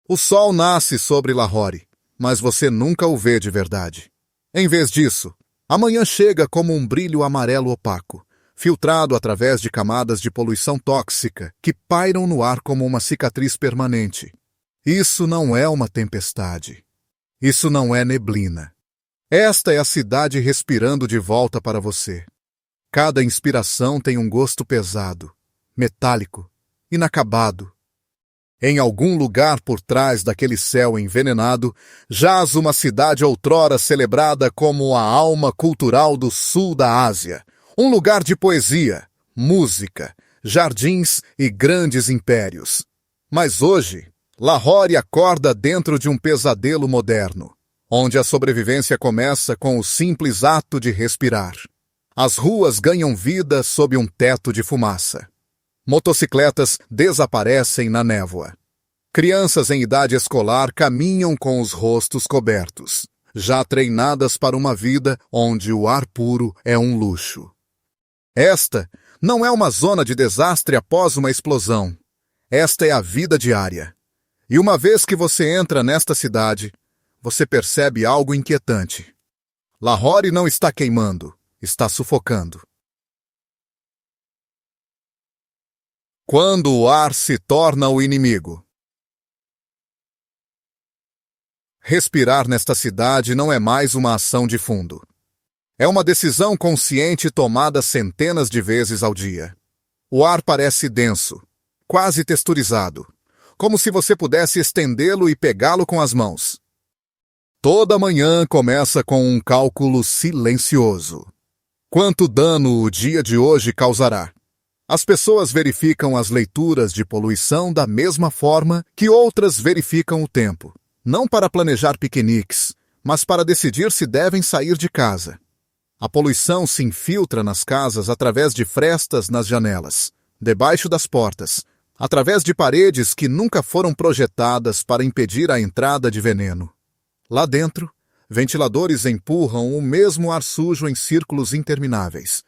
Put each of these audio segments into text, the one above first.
O sol nasce sobre Lahore, mas você nunca o vê de verdade. Em vez disso, a manhã chega como um brilho amarelo opaco, filtrado através de camadas de poluição tóxica que pairam no ar como uma cicatriz permanente. Isso não é uma tempestade. Isso não é neblina. Esta é a cidade respirando de volta para você. Cada inspiração tem um gosto pesado, metálico, inacabado. Em algum lugar por trás daquele céu envenenado, jaz uma cidade outrora celebrada como a alma cultural do sul da Ásia. Um lugar de poesia, música, jardins e grandes impérios. Mas hoje, Lahore acorda dentro de um pesadelo moderno, onde a sobrevivência começa com o simples ato de respirar. As ruas ganham vida sob um teto de fumaça. Motocicletas desaparecem na névoa. Crianças em idade escolar caminham com os rostos cobertos, já treinadas para uma vida onde o ar puro é um luxo. Esta não é uma zona de desastre após uma explosão. Esta é a vida diária. E uma vez que você entra nesta cidade, você percebe algo inquietante. Lahore não está queimando, está sufocando. Quando o ar se torna o inimigo. Respirar nesta cidade não é mais uma ação de fundo. É uma decisão consciente tomada centenas de vezes ao dia. O ar parece denso, quase texturizado, como se você pudesse estendê-lo e pegá-lo com as mãos. Toda manhã começa com um cálculo silencioso. Quanto dano o dia de hoje causará? As pessoas verificam as leituras de poluição da mesma forma que outras verificam o tempo, não para planejar piqueniques, mas para decidir se devem sair de casa. A poluição se infiltra nas casas através de frestas nas janelas, debaixo das portas, através de paredes que nunca foram projetadas para impedir a entrada de veneno. Lá dentro, ventiladores empurram o mesmo ar sujo em círculos intermináveis.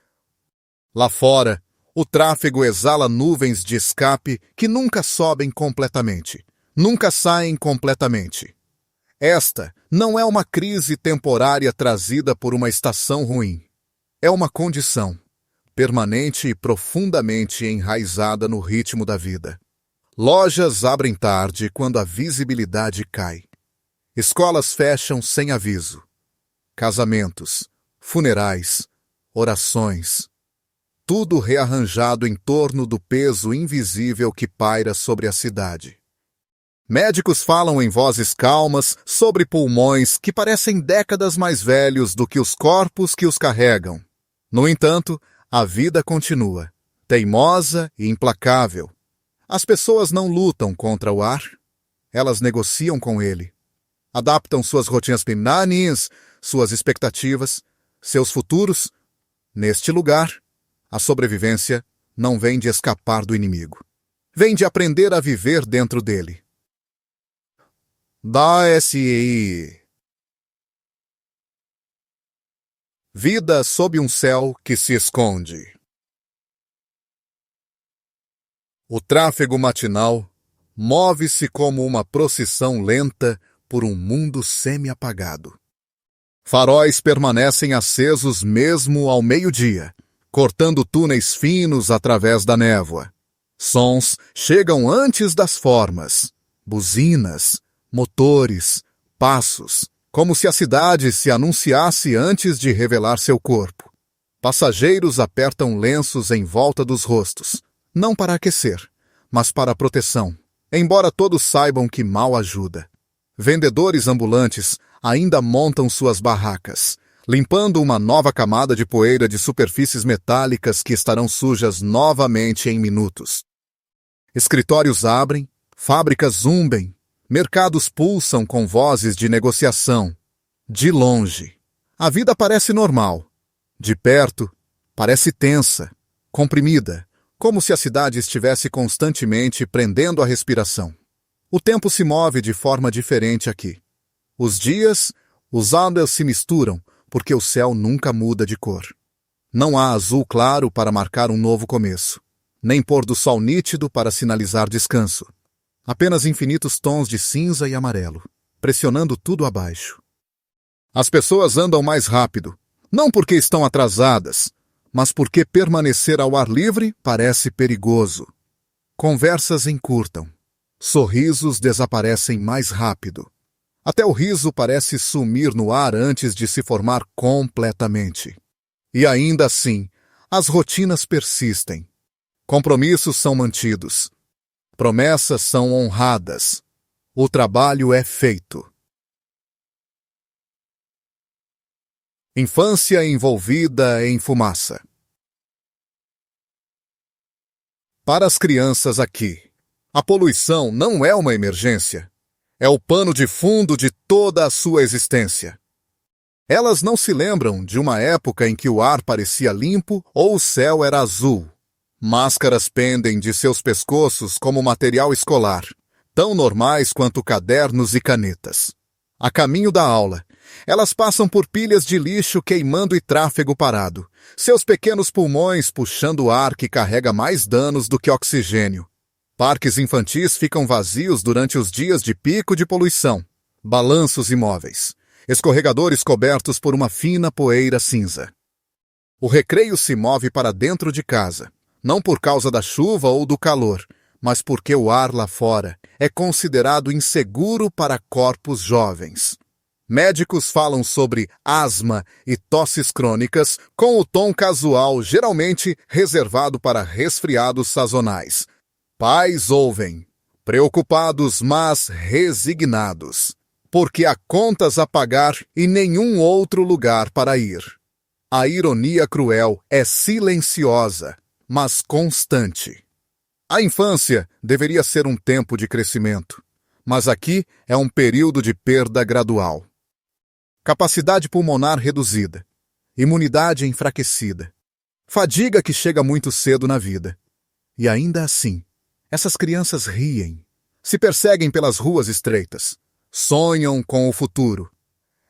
Lá fora, o tráfego exala nuvens de escape que nunca sobem completamente, nunca saem completamente. Esta não é uma crise temporária trazida por uma estação ruim. É uma condição, permanente e profundamente enraizada no ritmo da vida. Lojas abrem tarde quando a visibilidade cai. Escolas fecham sem aviso. Casamentos, funerais, orações. Tudo rearranjado em torno do peso invisível que paira sobre a cidade. Médicos falam em vozes calmas sobre pulmões que parecem décadas mais velhos do que os corpos que os carregam. No entanto, a vida continua, teimosa e implacável. As pessoas não lutam contra o ar, elas negociam com ele. Adaptam suas rotinas pimnanis, suas expectativas, seus futuros. Neste lugar, a sobrevivência não vem de escapar do inimigo. Vem de aprender a viver dentro dele. Da-se Vida sob um céu que se esconde. O tráfego matinal move-se como uma procissão lenta por um mundo semi-apagado. Faróis permanecem acesos mesmo ao meio-dia, cortando túneis finos através da névoa. Sons chegam antes das formas, buzinas, motores, passos, como se a cidade se anunciasse antes de revelar seu corpo. Passageiros apertam lenços em volta dos rostos, não para aquecer, mas para proteção, embora todos saibam que mal ajuda. Vendedores ambulantes ainda montam suas barracas, limpando uma nova camada de poeira de superfícies metálicas que estarão sujas novamente em minutos. Escritórios abrem, fábricas zumbem, mercados pulsam com vozes de negociação. De longe, a vida parece normal. De perto, parece tensa, comprimida, como se a cidade estivesse constantemente prendendo a respiração. O tempo se move de forma diferente aqui. Os dias, os anos se misturam, porque o céu nunca muda de cor. Não há azul claro para marcar um novo começo, nem pôr do sol nítido para sinalizar descanso. Apenas infinitos tons de cinza e amarelo, pressionando tudo abaixo. As pessoas andam mais rápido, não porque estão atrasadas, mas porque permanecer ao ar livre parece perigoso. Conversas encurtam. Sorrisos desaparecem mais rápido. Até o riso parece sumir no ar antes de se formar completamente. E ainda assim, as rotinas persistem. Compromissos são mantidos. Promessas são honradas. O trabalho é feito. Infância envolvida em fumaça. Para as crianças aqui, a poluição não é uma emergência. É o pano de fundo de toda a sua existência. Elas não se lembram de uma época em que o ar parecia limpo ou o céu era azul. Máscaras pendem de seus pescoços como material escolar, tão normais quanto cadernos e canetas. A caminho da aula, elas passam por pilhas de lixo queimando e tráfego parado, seus pequenos pulmões puxando ar que carrega mais danos do que oxigênio. Parques infantis ficam vazios durante os dias de pico de poluição. Balanços imóveis. Escorregadores cobertos por uma fina poeira cinza. O recreio se move para dentro de casa, não por causa da chuva ou do calor, mas porque o ar lá fora é considerado inseguro para corpos jovens. Médicos falam sobre asma e tosses crônicas com o tom casual geralmente reservado para resfriados sazonais. Pais ouvem, preocupados mas resignados, porque há contas a pagar e nenhum outro lugar para ir. A ironia cruel é silenciosa, mas constante. A infância deveria ser um tempo de crescimento, mas aqui é um período de perda gradual. Capacidade pulmonar reduzida, imunidade enfraquecida, fadiga que chega muito cedo na vida. E ainda assim, essas crianças riem, se perseguem pelas ruas estreitas, sonham com o futuro.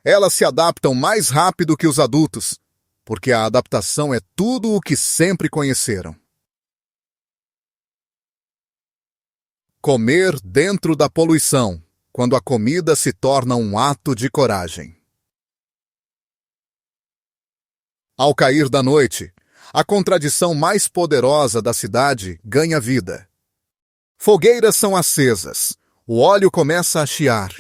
Elas se adaptam mais rápido que os adultos, porque a adaptação é tudo o que sempre conheceram. Comer dentro da poluição, quando a comida se torna um ato de coragem. Ao cair da noite, a contradição mais poderosa da cidade ganha vida. Fogueiras são acesas, o óleo começa a chiar,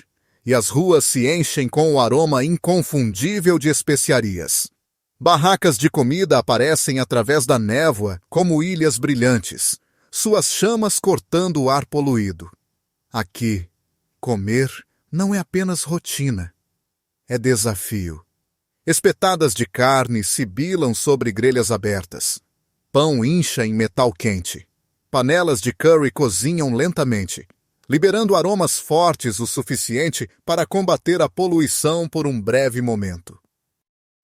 e as ruas se enchem com o aroma inconfundível de especiarias. Barracas de comida aparecem através da névoa como ilhas brilhantes, suas chamas cortando o ar poluído. Aqui, comer não é apenas rotina, é desafio. Espetadas de carne sibilam sobre grelhas abertas. Pão incha em metal quente. Panelas de curry cozinham lentamente, liberando aromas fortes o suficiente para combater a poluição por um breve momento.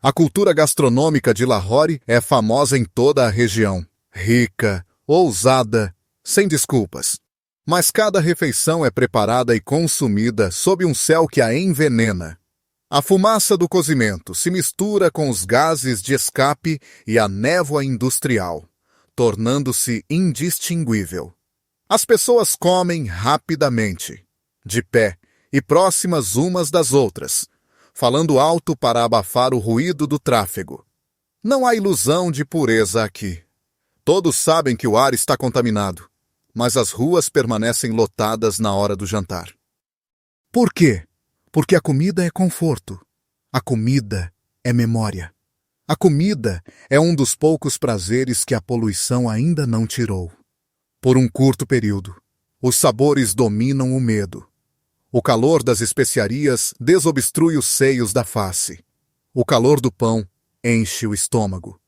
A cultura gastronômica de Lahore é famosa em toda a região. Rica, ousada, sem desculpas. Mas cada refeição é preparada e consumida sob um céu que a envenena. A fumaça do cozimento se mistura com os gases de escape e a névoa industrial, tornando-se indistinguível. As pessoas comem rapidamente, de pé e próximas umas das outras, falando alto para abafar o ruído do tráfego. Não há ilusão de pureza aqui. Todos sabem que o ar está contaminado, mas as ruas permanecem lotadas na hora do jantar. Por quê? Porque a comida é conforto. A comida é memória. A comida é um dos poucos prazeres que a poluição ainda não tirou. Por um curto período, os sabores dominam o medo. O calor das especiarias desobstrui os seios da face. O calor do pão enche o estômago.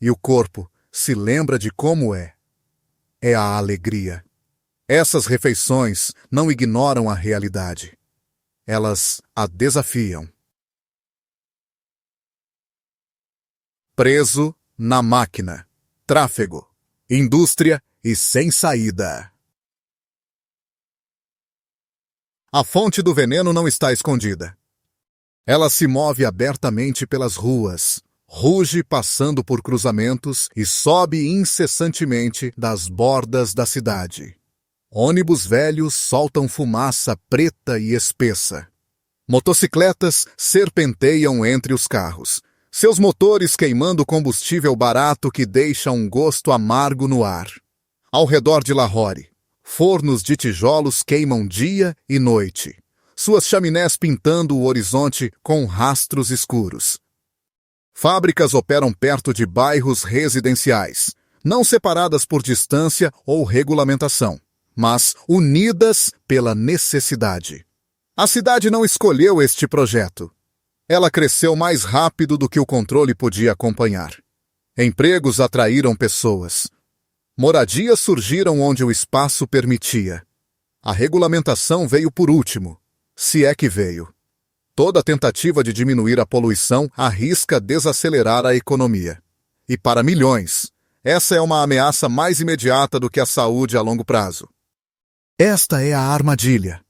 E o corpo se lembra de como é. É a alegria. Essas refeições não ignoram a realidade. Elas a desafiam. Preso na máquina. Tráfego. Indústria e sem saída. A fonte do veneno não está escondida. Ela se move abertamente pelas ruas, ruge passando por cruzamentos e sobe incessantemente das bordas da cidade. Ônibus velhos soltam fumaça preta e espessa. Motocicletas serpenteiam entre os carros, seus motores queimando combustível barato que deixa um gosto amargo no ar. Ao redor de Lahore, fornos de tijolos queimam dia e noite, suas chaminés pintando o horizonte com rastros escuros. Fábricas operam perto de bairros residenciais, não separadas por distância ou regulamentação, mas unidas pela necessidade. A cidade não escolheu este projeto. Ela cresceu mais rápido do que o controle podia acompanhar. Empregos atraíram pessoas. Moradias surgiram onde o espaço permitia. A regulamentação veio por último, se é que veio. Toda tentativa de diminuir a poluição arrisca desacelerar a economia. E para milhões, essa é uma ameaça mais imediata do que a saúde a longo prazo. Esta é a armadilha.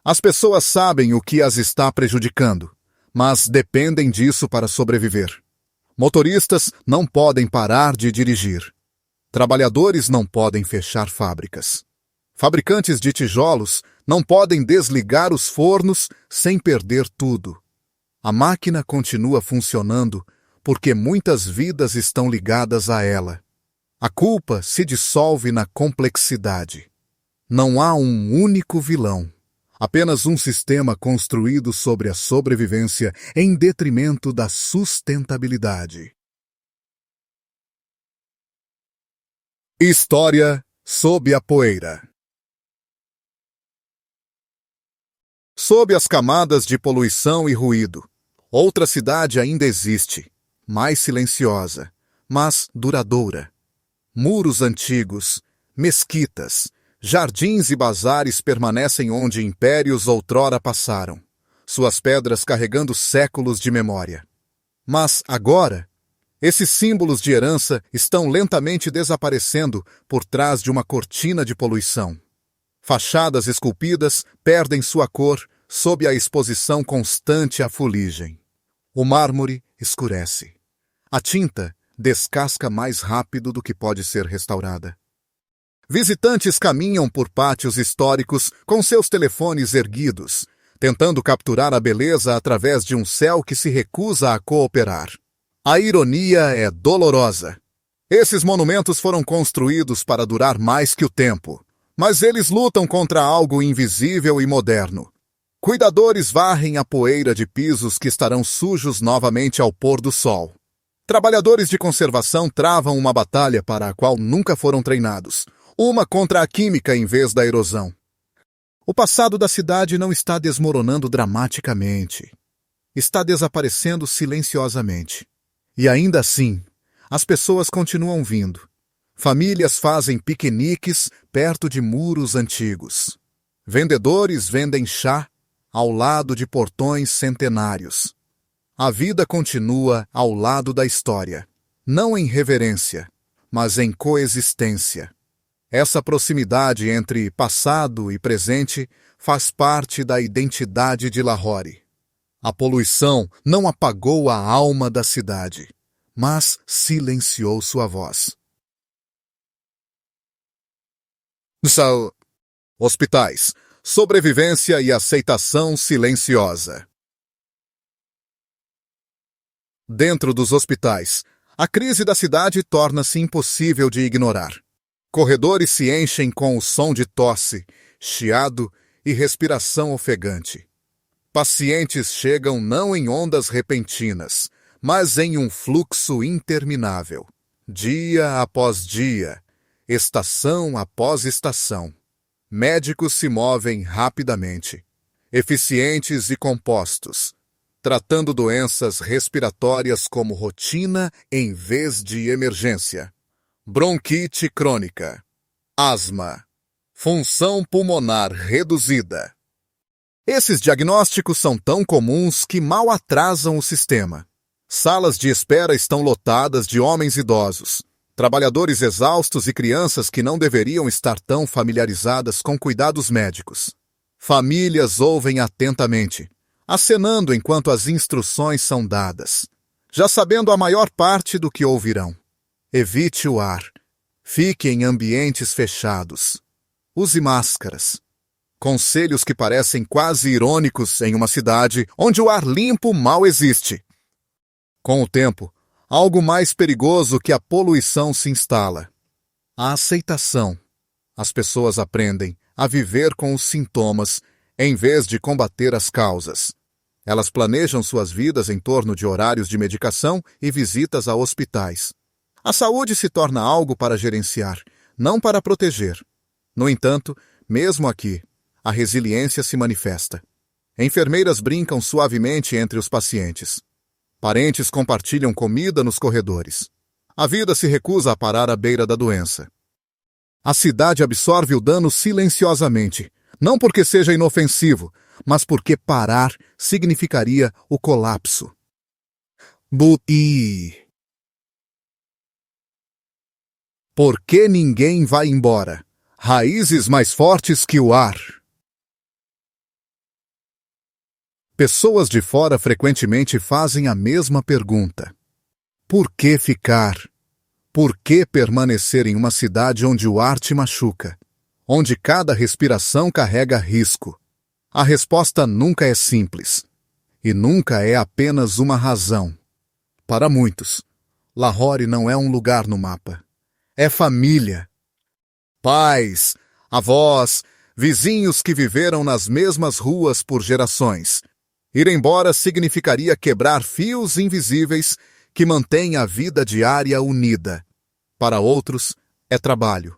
As pessoas sabem o que as está prejudicando, mas dependem disso para sobreviver. Motoristas não podem parar de dirigir. Trabalhadores não podem fechar fábricas. Fabricantes de tijolos não podem desligar os fornos sem perder tudo. A máquina continua funcionando porque muitas vidas estão ligadas a ela. A culpa se dissolve na complexidade. Não há um único vilão. Apenas um sistema construído sobre a sobrevivência em detrimento da sustentabilidade. História sob a poeira. Sob as camadas de poluição e ruído, outra cidade ainda existe, mais silenciosa, mas duradoura. Muros antigos, mesquitas, jardins e bazares permanecem onde impérios outrora passaram, suas pedras carregando séculos de memória. Mas agora, esses símbolos de herança estão lentamente desaparecendo por trás de uma cortina de poluição. Fachadas esculpidas perdem sua cor sob a exposição constante à fuligem. O mármore escurece. A tinta descasca mais rápido do que pode ser restaurada. Visitantes caminham por pátios históricos com seus telefones erguidos, tentando capturar a beleza através de um céu que se recusa a cooperar. A ironia é dolorosa. Esses monumentos foram construídos para durar mais que o tempo, mas eles lutam contra algo invisível e moderno. Cuidadores varrem a poeira de pisos que estarão sujos novamente ao pôr do sol. Trabalhadores de conservação travam uma batalha para a qual nunca foram treinados, uma contra a química em vez da erosão. O passado da cidade não está desmoronando dramaticamente. Está desaparecendo silenciosamente. E ainda assim, as pessoas continuam vindo. Famílias fazem piqueniques perto de muros antigos. Vendedores vendem chá ao lado de portões centenários. A vida continua ao lado da história, não em reverência, mas em coexistência. Essa proximidade entre passado e presente faz parte da identidade de Lahore. A poluição não apagou a alma da cidade, mas silenciou sua voz. Hospitais, sobrevivência e aceitação silenciosa. Dentro dos hospitais, a crise da cidade torna-se impossível de ignorar. Corredores se enchem com o som de tosse, chiado e respiração ofegante. Pacientes chegam não em ondas repentinas, mas em um fluxo interminável, dia após dia, estação após estação. Médicos se movem rapidamente, eficientes e compostos, tratando doenças respiratórias como rotina em vez de emergência. Bronquite crônica, asma, função pulmonar reduzida. Esses diagnósticos são tão comuns que mal atrasam o sistema. Salas de espera estão lotadas de homens idosos, trabalhadores exaustos e crianças que não deveriam estar tão familiarizadas com cuidados médicos. Famílias ouvem atentamente, acenando enquanto as instruções são dadas, já sabendo a maior parte do que ouvirão. Evite o ar. Fique em ambientes fechados. use máscaras. Conselhos que parecem quase irônicos em uma cidade onde o ar limpo mal existe. Com o tempo, algo mais perigoso que a poluição se instala: a aceitação. As pessoas aprendem a viver com os sintomas em vez de combater as causas. Elas planejam suas vidas em torno de horários de medicação e visitas a hospitais. A saúde se torna algo para gerenciar, não para proteger. No entanto, mesmo aqui, a resiliência se manifesta. Enfermeiras brincam suavemente entre os pacientes. Parentes compartilham comida nos corredores. A vida se recusa a parar à beira da doença. A cidade absorve o dano silenciosamente, não porque seja inofensivo, mas porque parar significaria o colapso. Por que ninguém vai embora? Raízes mais fortes que o ar. Pessoas de fora frequentemente fazem a mesma pergunta. Por que ficar? Por que permanecer em uma cidade onde o ar te machuca? Onde cada respiração carrega risco? A resposta nunca é simples. E nunca é apenas uma razão. Para muitos, Lahore não é um lugar no mapa. É família. Pais, avós, vizinhos que viveram nas mesmas ruas por gerações. Ir embora significaria quebrar fios invisíveis que mantêm a vida diária unida. Para outros, é trabalho.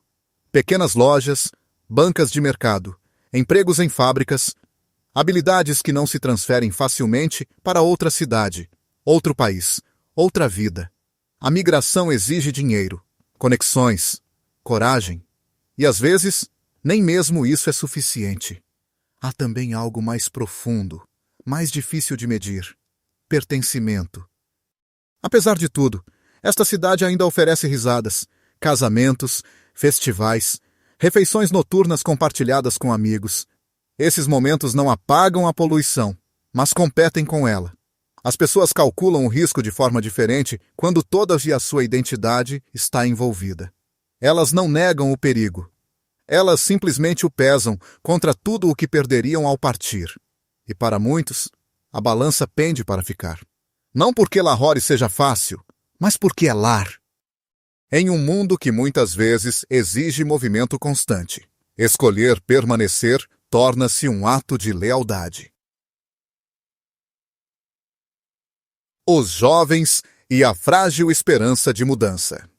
Pequenas lojas, bancas de mercado, empregos em fábricas, habilidades que não se transferem facilmente para outra cidade, outro país, outra vida. A migração exige dinheiro, conexões, coragem, e às vezes, nem mesmo isso é suficiente. Há também algo mais profundo, mais difícil de medir: pertencimento. Apesar de tudo, esta cidade ainda oferece risadas, casamentos, festivais, refeições noturnas compartilhadas com amigos. Esses momentos não apagam a poluição, mas competem com ela. As pessoas calculam o risco de forma diferente quando toda a sua identidade está envolvida. Elas não negam o perigo. Elas simplesmente o pesam contra tudo o que perderiam ao partir. E para muitos, a balança pende para ficar. Não porque Lahore seja fácil, mas porque é lar. Em um mundo que muitas vezes exige movimento constante, escolher permanecer torna-se um ato de lealdade. Os jovens e a frágil esperança de mudança.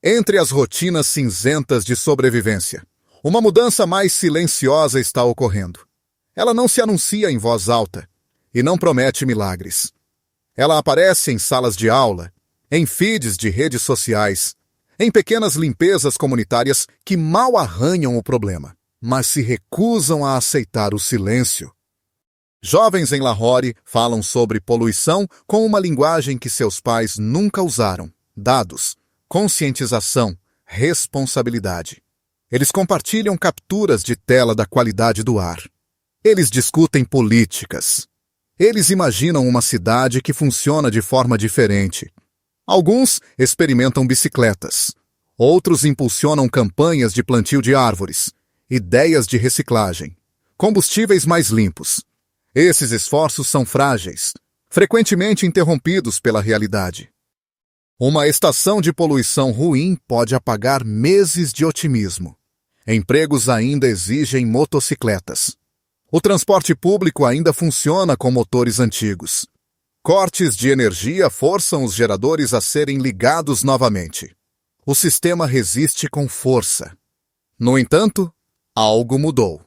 Entre as rotinas cinzentas de sobrevivência, uma mudança mais silenciosa está ocorrendo. Ela não se anuncia em voz alta e não promete milagres. Ela aparece em salas de aula, em feeds de redes sociais, em pequenas limpezas comunitárias que mal arranham o problema, mas se recusam a aceitar o silêncio. Jovens em Lahore falam sobre poluição com uma linguagem que seus pais nunca usaram: dados, conscientização, responsabilidade. Eles compartilham capturas de tela da qualidade do ar. Eles discutem políticas. Eles imaginam uma cidade que funciona de forma diferente. Alguns experimentam bicicletas. Outros impulsionam campanhas de plantio de árvores, ideias de reciclagem, combustíveis mais limpos. Esses esforços são frágeis, frequentemente interrompidos pela realidade. Uma estação de poluição ruim pode apagar meses de otimismo. Empregos ainda exigem motocicletas. O transporte público ainda funciona com motores antigos. Cortes de energia forçam os geradores a serem ligados novamente. O sistema resiste com força. No entanto, algo mudou.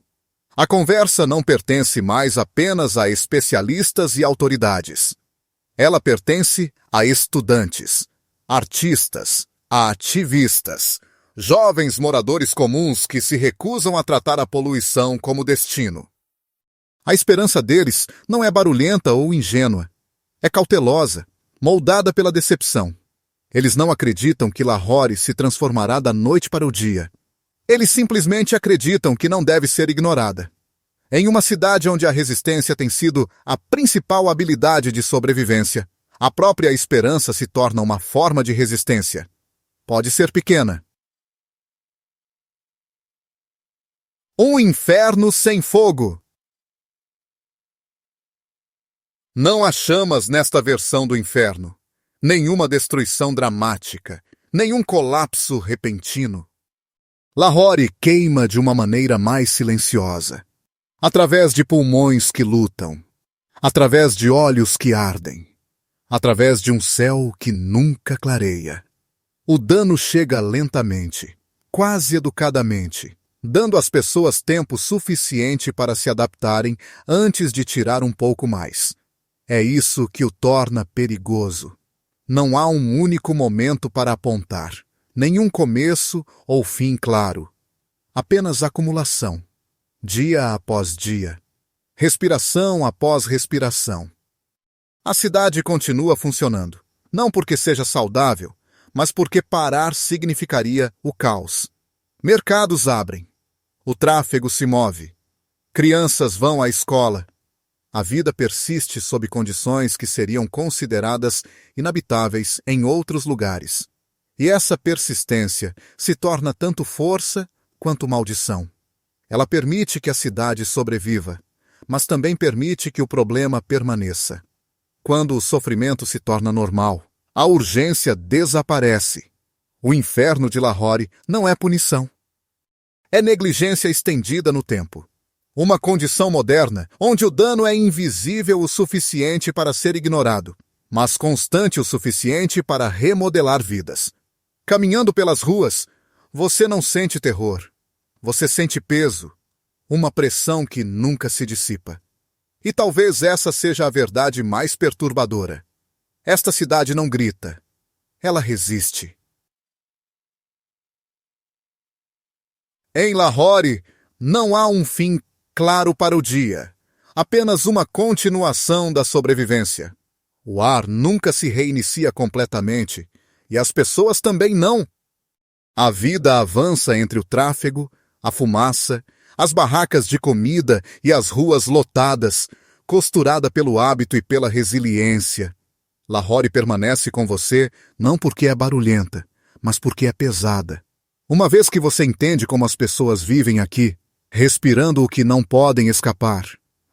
A conversa não pertence mais apenas a especialistas e autoridades. Ela pertence a estudantes, artistas, a ativistas, jovens moradores comuns que se recusam a tratar a poluição como destino. A esperança deles não é barulhenta ou ingênua. É cautelosa, moldada pela decepção. Eles não acreditam que Lahore se transformará da noite para o dia. Eles simplesmente acreditam que não deve ser ignorada. Em uma cidade onde a resistência tem sido a principal habilidade de sobrevivência, a própria esperança se torna uma forma de resistência. Pode ser pequena, Um inferno sem fogo. Não há chamas nesta versão do inferno, nenhuma destruição dramática, nenhum colapso repentino. Lahore queima de uma maneira mais silenciosa, através de pulmões que lutam, através de olhos que ardem, através de um céu que nunca clareia. O dano chega lentamente, quase educadamente, dando às pessoas tempo suficiente para se adaptarem antes de tirar um pouco mais. É isso que o torna perigoso. Não há um único momento para apontar, nenhum começo ou fim claro. Apenas acumulação, dia após dia, respiração após respiração. A cidade continua funcionando, não porque seja saudável, mas porque parar significaria o caos. Mercados abrem, o tráfego se move, crianças vão à escola. A vida persiste sob condições que seriam consideradas inabitáveis em outros lugares. E essa persistência se torna tanto força quanto maldição. Ela permite que a cidade sobreviva, mas também permite que o problema permaneça. Quando o sofrimento se torna normal, a urgência desaparece. O inferno de Lahore não é punição. É negligência estendida no tempo. Uma condição moderna onde o dano é invisível o suficiente para ser ignorado, mas constante o suficiente para remodelar vidas. Caminhando pelas ruas, você não sente terror. Você sente peso, uma pressão que nunca se dissipa. E talvez essa seja a verdade mais perturbadora. Esta cidade não grita. Ela resiste. Em Lahore, não há um fim claro para o dia, apenas uma continuação da sobrevivência. O ar nunca se reinicia completamente, e as pessoas também não. A vida avança entre o tráfego, a fumaça, as barracas de comida e as ruas lotadas, costurada pelo hábito e pela resiliência. Lahore permanece com você não porque é barulhenta, mas porque é pesada. Uma vez que você entende como as pessoas vivem aqui, respirando o que não podem escapar,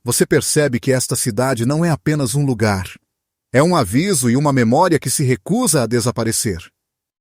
você percebe que esta cidade não é apenas um lugar. É um aviso e uma memória que se recusa a desaparecer.